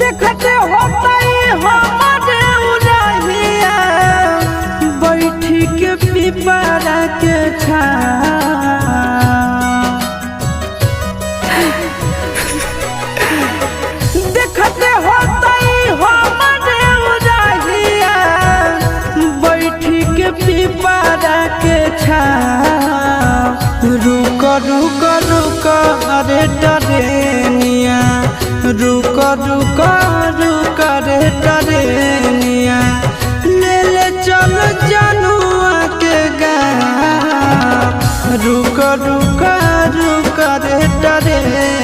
देखते होता हमारे उड़हिया बैठी के पिपरा के देखते होता हमारे उड़हिया बैठी के पिपरा के रुक रुक रुक अरे टरेनिया रुक रुक रुक रे टरेनिया ले ले चल जनुआ के गाँव रुक रुक रुक रे टरेनिया।